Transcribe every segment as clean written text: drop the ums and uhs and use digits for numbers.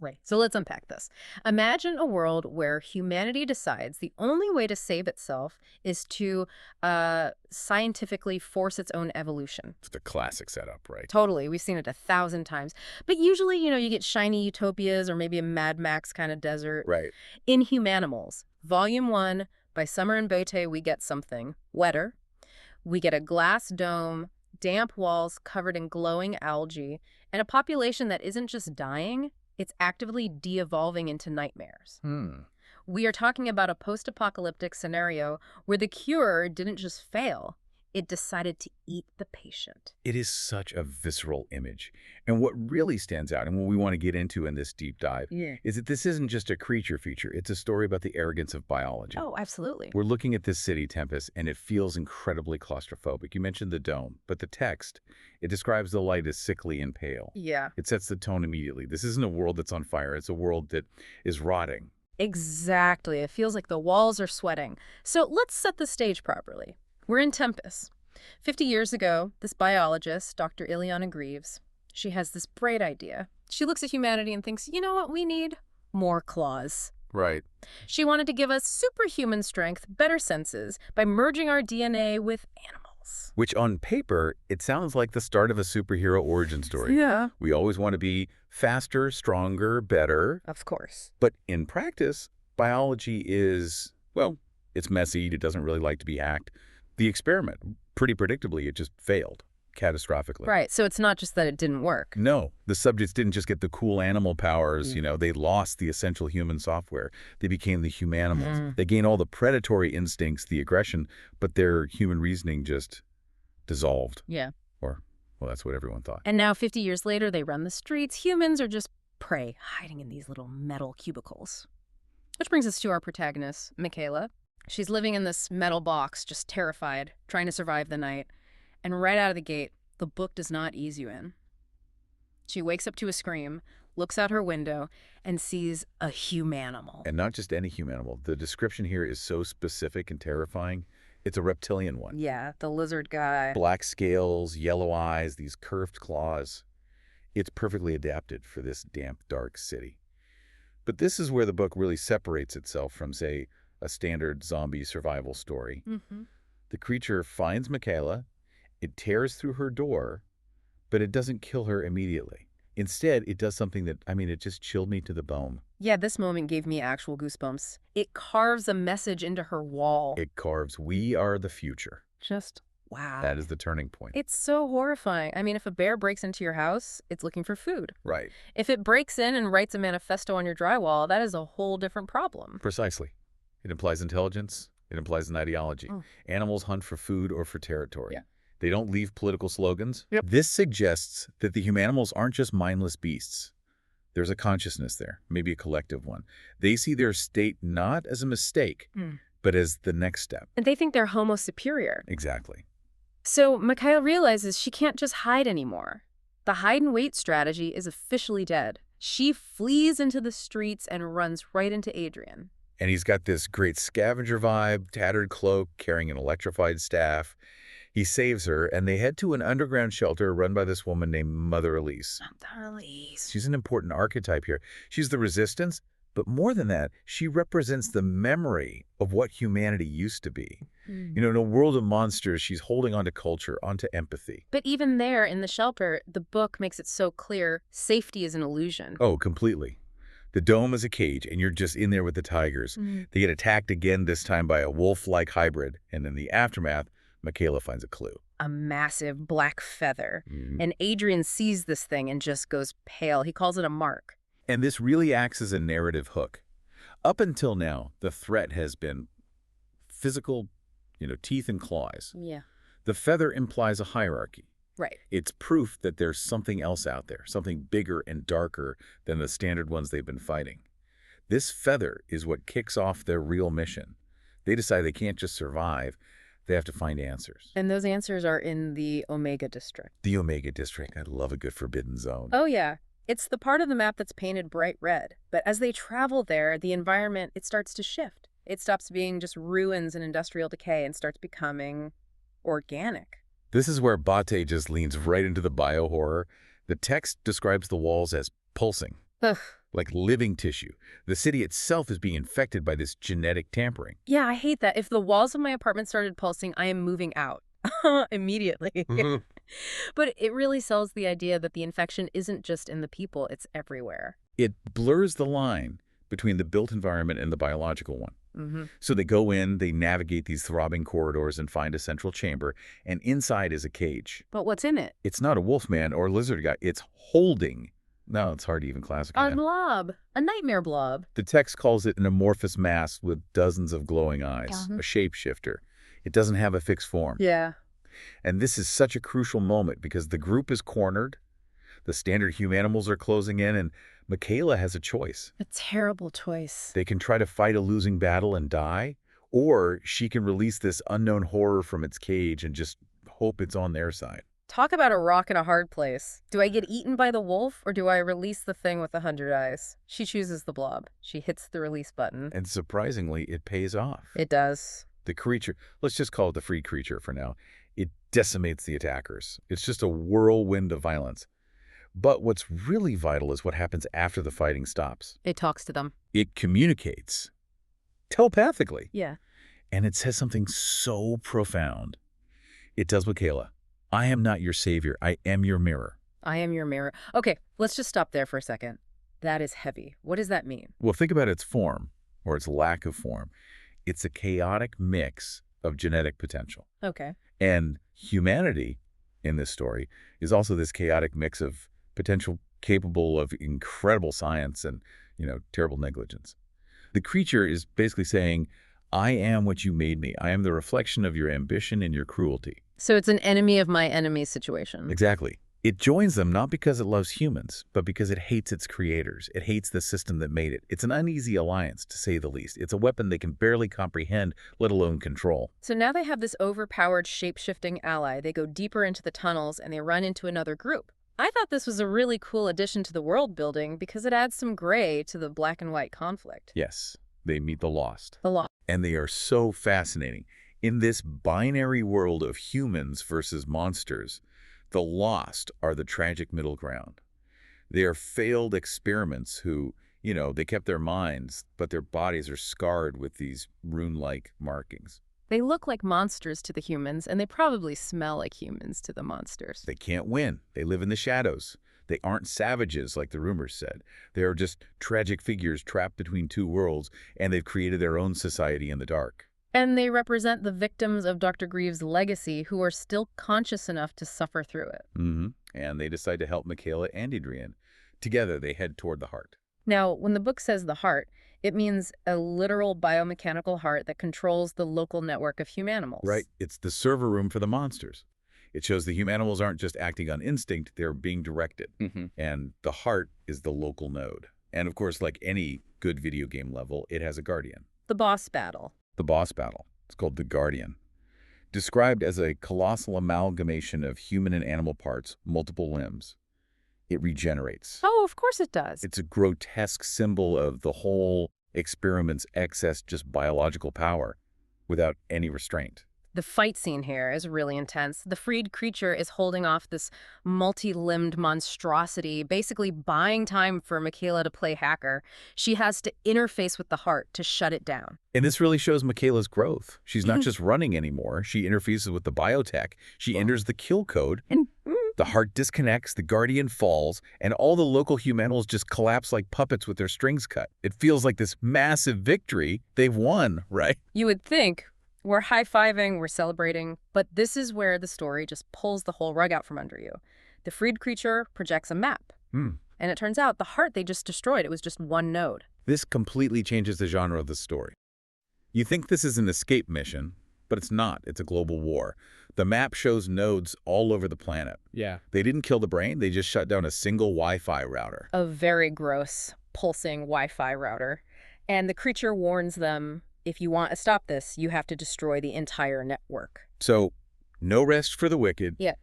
Right. So let's unpack this. Imagine a world where humanity decides the only way to save itself is to scientifically force its own evolution. It's the classic setup, right? Totally. We've seen it 1,000 times. But usually, you get shiny utopias or maybe a Mad Max kind of desert. Right. In Humanimals, Volume 1, by Summer and Bote, we get something wetter. We get a glass dome, damp walls covered in glowing algae, and a population that isn't just dying, it's actively de-evolving into nightmares. We are talking about a post-apocalyptic scenario where the cure didn't just fail, it decided to eat the patient. It is such a visceral image. And what really stands out, and what we want to get into in this deep dive, is that this isn't just a creature feature. It's a story about the arrogance of biology. Oh, absolutely. We're looking at this city, Tempest, and it feels incredibly claustrophobic. You mentioned the dome, but the text, it describes the light as sickly and pale. Yeah. It sets the tone immediately. This isn't a world that's on fire. It's a world that is rotting. Exactly. It feels like the walls are sweating. So let's set the stage properly. We're in Tempest. 50 years ago, this biologist, Dr. Ileana Greaves, she has this bright idea. She looks at humanity and thinks, you know what we need? More claws. Right. She wanted to give us superhuman strength, better senses, by merging our DNA with animals. Which on paper, it sounds like the start of a superhero origin story. Yeah. We always want to be faster, stronger, better. Of course. But in practice, biology is, well, it's messy. It doesn't really like to be hacked. The experiment, pretty predictably, it just failed catastrophically. Right. So it's not just that it didn't work. No, the subjects didn't just get the cool animal powers, they lost the essential human software. They became the humanimals. They gained all the predatory instincts, the aggression, but their human reasoning just dissolved. Yeah. Or, well, that's what everyone thought. And now 50 years later, they run the streets. Humans are just prey, hiding in these little metal cubicles. Which brings us to our protagonist, Michaela. She's living in this metal box, just terrified, trying to survive the night. And right out of the gate, the book does not ease you in. She wakes up to a scream, looks out her window, and sees a humanimal. And not just any humanimal. The description here is so specific and terrifying. It's a reptilian one. Yeah, the lizard guy. Black scales, yellow eyes, these curved claws. It's perfectly adapted for this damp, dark city. But this is where the book really separates itself from, say, a standard zombie survival story. The creature finds Michaela, it tears through her door, but it doesn't kill her immediately. Instead, it does something that, it just chilled me to the bone. Yeah, this moment gave me actual goosebumps. It carves a message into her wall. It carves, "We are the future." Just, wow. That is the turning point. It's so horrifying. If a bear breaks into your house, it's looking for food. Right. If it breaks in and writes a manifesto on your drywall, that is a whole different problem. Precisely. It implies intelligence. It implies an ideology. Animals hunt for food or for territory. Yeah. They don't leave political slogans. Yep. This suggests that the humanimals aren't just mindless beasts. There's a consciousness there, maybe a collective one. They see their state not as a mistake, but as the next step. And they think they're homo superior. Exactly. So Mikhail realizes she can't just hide anymore. The hide-and-wait strategy is officially dead. She flees into the streets and runs right into Adrian. And he's got this great scavenger vibe, tattered cloak, carrying an electrified staff. He saves her, and they head to an underground shelter run by this woman named Mother Elise. Mother Elise. She's an important archetype here. She's the resistance, but more than that, she represents the memory of what humanity used to be. In a world of monsters, she's holding onto culture, onto empathy. But even there, in the shelter, the book makes it so clear safety is an illusion. Oh, completely. The dome is a cage, and you're just in there with the tigers. They get attacked again, this time by a wolf-like hybrid, and in the aftermath, Michaela finds a clue. A massive black feather. And Adrian sees this thing and just goes pale. He calls it a mark. And this really acts as a narrative hook. Up until now, the threat has been physical, teeth and claws. Yeah. The feather implies a hierarchy. Right. It's proof that there's something else out there, something bigger and darker than the standard ones they've been fighting. This feather is what kicks off their real mission. They decide they can't just survive. They have to find answers. And those answers are in the Omega District. The Omega District. I love a good forbidden zone. Oh, yeah. It's the part of the map that's painted bright red. But as they travel there, the environment, it starts to shift. It stops being just ruins and industrial decay and starts becoming organic. This is where Bate just leans right into the bio-horror. The text describes the walls as pulsing. Ugh. like living tissue. The city itself is being infected by this genetic tampering. Yeah, I hate that. If the walls of my apartment started pulsing, I am moving out immediately. Mhm. But it really sells the idea that the infection isn't just in the people, it's everywhere. It blurs the line between the built environment and the biological one. Hmm. So they go in, they navigate these throbbing corridors and find a central chamber, and inside is a cage. But what's in it? It's not a wolfman or lizard guy. It's holding. No, it's hard to even classify A it. blob. A nightmare blob. The text calls it an amorphous mass with dozens of glowing eyes, Uh-huh. a shapeshifter. It doesn't have a fixed form. Yeah. And this is such a crucial moment because the group is cornered, the standard humanimals are closing in, and Michaela has a choice. A terrible choice. They can try to fight a losing battle and die, or she can release this unknown horror from its cage and just hope it's on their side. Talk about a rock in a hard place. Do I get eaten by the wolf, or do I release the thing with 100 eyes? She chooses the blob. She hits the release button. And surprisingly, it pays off. It does. The creature, let's just call it the freed creature for now, it decimates the attackers. It's just a whirlwind of violence. But what's really vital is what happens after the fighting stops. It talks to them. It communicates telepathically, Yeah. and it says something so profound. It tells Michaela, I am not your savior. I am your mirror. I am your mirror. Okay, let's just stop there for a second. That is heavy. What does that mean? Well, think about its form, or its lack of form. It's a chaotic mix of genetic potential. Okay. And humanity, in this story, is also this chaotic mix of potential capable of incredible science and, terrible negligence. The creature is basically saying, I am what you made me. I am the reflection of your ambition and your cruelty. So it's an enemy of my enemy situation. Exactly. It joins them not because it loves humans, but because it hates its creators. It hates the system that made it. It's an uneasy alliance, to say the least. It's a weapon they can barely comprehend, let alone control. So now they have this overpowered shape-shifting ally. They go deeper into the tunnels and they run into another group. I thought this was a really cool addition to the world building because it adds some gray to the black and white conflict. Yes, they meet the Lost. The law. And they are so fascinating. In this binary world of humans versus monsters, the Lost are the tragic middle ground. They are failed experiments who, they kept their minds, but their bodies are scarred with these rune-like markings. They look like monsters to the humans, and they probably smell like humans to the monsters. They can't win. They live in the shadows. They aren't savages like the rumors said. They are just tragic figures trapped between two worlds, and they've created their own society in the dark. And they represent the victims of Dr. Greaves' legacy who are still conscious enough to suffer through it. And they decide to help Michaela and Adrian. Together, they head toward the heart. Now, when the book says the heart, it means a literal biomechanical heart that controls the local network of humanimals. Right. It's the server room for the monsters. It shows the humanimals aren't just acting on instinct, they're being directed. And the heart is the local node. And of course, like any good video game level, it has a guardian. The boss battle. The boss battle. It's called the Guardian. Described as a colossal amalgamation of human and animal parts, multiple limbs. It regenerates. Oh, of course it does. It's a grotesque symbol of the whole experiment's excess just biological power without any restraint. The fight scene here is really intense. The freed creature is holding off this multi-limbed monstrosity, basically buying time for Michaela to play hacker. She has to interface with the heart to shut it down. And this really shows Michaela's growth. She's not just running anymore. She interfaces with the biotech. She enters the kill code. And The heart disconnects, the Guardian falls, and all the local humanimals just collapse like puppets with their strings cut. It feels like this massive victory. They've won, right? you would think we're high-fiving, we're celebrating, but this is where the story just pulls the whole rug out from under you. The freed creature projects a map. And it turns out the heart they just destroyed, it was just one node. This completely changes the genre of the story. You think this is an escape mission, but it's not. It's a global war. The map shows nodes all over the planet. Yeah. They didn't kill the brain, they just shut down a single Wi-Fi router. A very gross, pulsing Wi-Fi router. And the creature warns them, if you want to stop this, you have to destroy the entire network. So, no rest for the wicked. Yeah.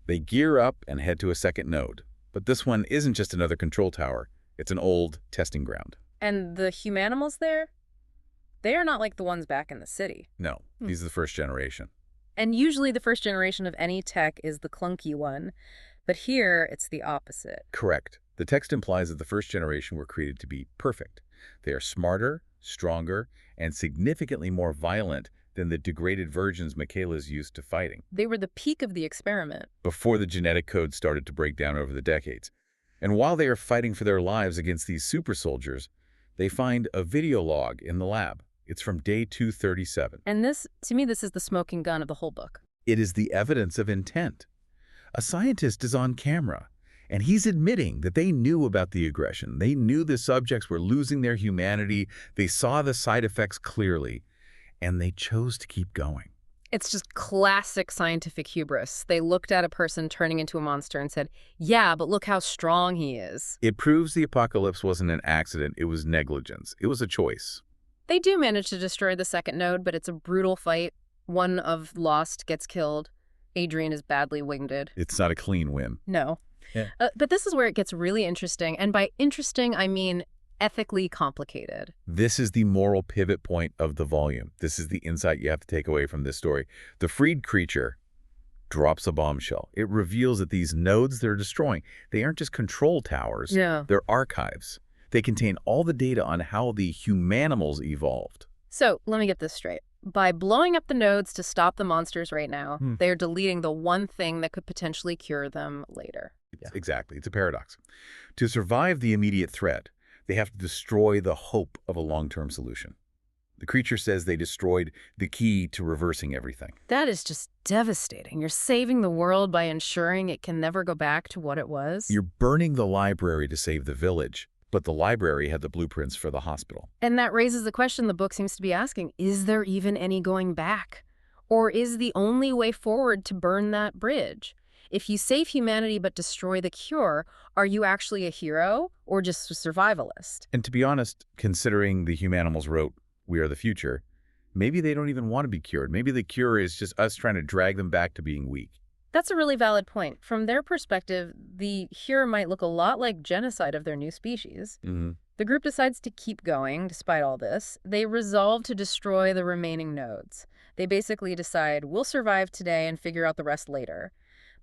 They gear up and head to a second node. But this one isn't just another control tower. It's an old testing ground. And the humanimals there, they are not like the ones back in the city. No, these are the first generation. And usually the first generation of any tech is the clunky one. But here, it's the opposite. Correct. The text implies that the first generation were created to be perfect. They are smarter, stronger, and significantly more violent than the degraded versions Michaela's used to fighting, They were the peak of the experiment. before the genetic code started to break down over the decades. And while they are fighting for their lives against these super soldiers, they find a video log in the lab. It's from day 237. And this, to me, this is the smoking gun of the whole book. It is the evidence of intent. A scientist is on camera, and he's admitting that they knew about the aggression. They knew the subjects were losing their humanity. They saw the side effects clearly, and they chose to keep going. It's just classic scientific hubris. They looked at a person turning into a monster and said, yeah, but look how strong he is. It proves the apocalypse wasn't an accident. It was negligence. It was a choice. They do manage to destroy the second node, but it's a brutal fight. One of Lost gets killed. Adrian is badly wounded. It's not a clean win. No. Yeah. But this is where it gets really interesting. And by interesting, I mean ethically complicated. This is the moral pivot point of the volume. This is the insight you have to take away from this story. The freed creature drops a bombshell. It reveals that these nodes they're destroying, they aren't just control towers. Yeah. They're archives. They contain all the data on how the Humanimals evolved. So let me get this straight. By blowing up the nodes to stop the monsters right now, they are deleting the one thing that could potentially cure them later. Exactly. It's a paradox. To survive the immediate threat, they have to destroy the hope of a long-term solution. The creature says they destroyed the key to reversing everything. That is just devastating. You're saving the world by ensuring it can never go back to what it was. You're burning the library to save the village, but the library had the blueprints for the hospital. And that raises the question the book seems to be asking, is there even any going back? Or is the only way forward to burn that bridge? If you save humanity but destroy the cure, are you actually a hero or just a survivalist? And to be honest, considering the Humanimals wrote, "We are the future," maybe they don't even want to be cured. Maybe the cure is just us trying to drag them back to being weak. That's a really valid point. From their perspective, the cure might look a lot like genocide of their new species. The group decides to keep going despite all this. They resolve to destroy the remaining nodes. They basically decide, we'll survive today and figure out the rest later.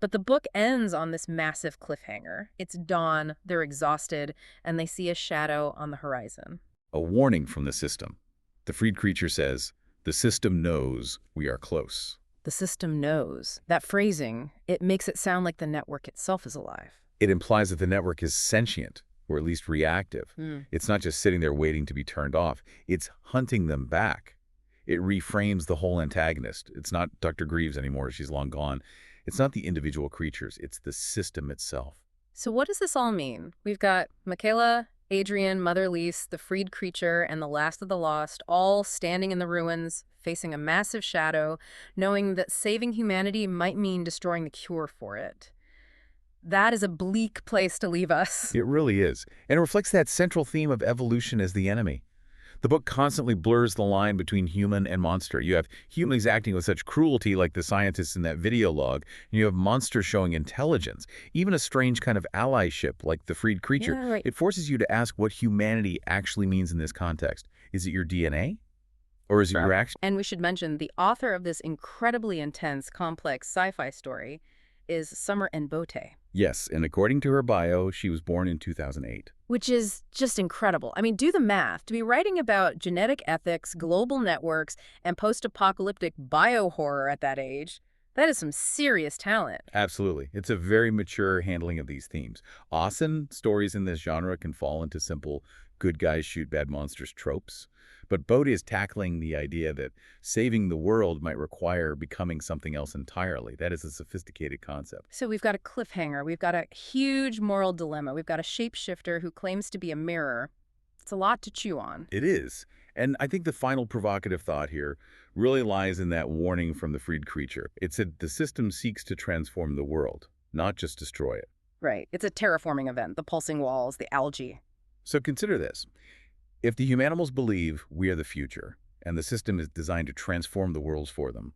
But the book ends on this massive cliffhanger. It's dawn, they're exhausted, and they see a shadow on the horizon. A warning from the system. The freed creature says, "The system knows we are close." The system knows. That phrasing, it makes it sound like the network itself is alive. It implies that the network is sentient, or at least reactive. It's not just sitting there waiting to be turned off. It's hunting them back. It reframes the whole antagonist. It's not Dr. Greaves anymore. She's long gone. It's not the individual creatures. It's the system itself. So what does this all mean? We've got Michaela, Adrian, Mother Lise, the freed creature, and the last of the lost, all standing in the ruins, facing a massive shadow, knowing that saving humanity might mean destroying the cure for it. That is a bleak place to leave us. It really is. And it reflects that central theme of evolution as the enemy. The book constantly blurs the line between human and monster. You have humans acting with such cruelty like the scientists in that video log, and you have monsters showing intelligence, even a strange kind of allyship like the freed creature. Yeah, right. It forces you to ask what humanity actually means in this context. Is it your DNA? Or is it your action? And we should mention the author of this incredibly intense, complex sci-fi story is Summer Mbote. Yes, and according to her bio, she was born in 2008. Which is just incredible. I mean, do the math. To be writing about genetic ethics, global networks, and post-apocalyptic bio-horror at that age, that is some serious talent. Absolutely. It's a very mature handling of these themes. Often, stories in this genre can fall into simple good guys shoot bad monsters tropes. But Bode is tackling the idea that saving the world might require becoming something else entirely. That is a sophisticated concept. So we've got a cliffhanger. We've got a huge moral dilemma. We've got a shapeshifter who claims to be a mirror. It's a lot to chew on. It is. And I think the final provocative thought here really lies in that warning from the freed creature. It said the system seeks to transform the world, not just destroy it. Right. It's a terraforming event. The pulsing walls, the algae. So consider this. If the Humanimals believe we are the future, and the system is designed to transform the worlds for them,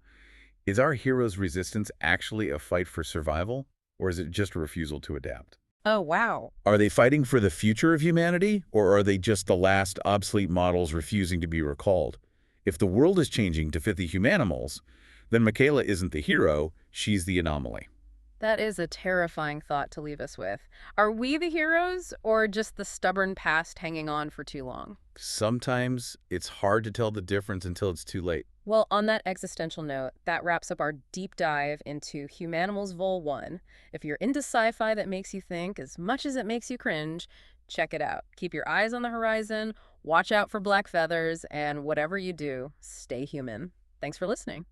is our hero's resistance actually a fight for survival, or is it just a refusal to adapt? Oh, wow. Are they fighting for the future of humanity, or are they just the last obsolete models refusing to be recalled? If the world is changing to fit the Humanimals, then Michaela isn't the hero, she's the anomaly. That is a terrifying thought to leave us with. Are we the heroes or just the stubborn past hanging on for too long? Sometimes it's hard to tell the difference until it's too late. Well, on that existential note, that wraps up our deep dive into Humanimals Vol 1. If you're into sci-fi that makes you think as much as it makes you cringe, check it out. Keep your eyes on the horizon, watch out for black feathers, and whatever you do, stay human. Thanks for listening.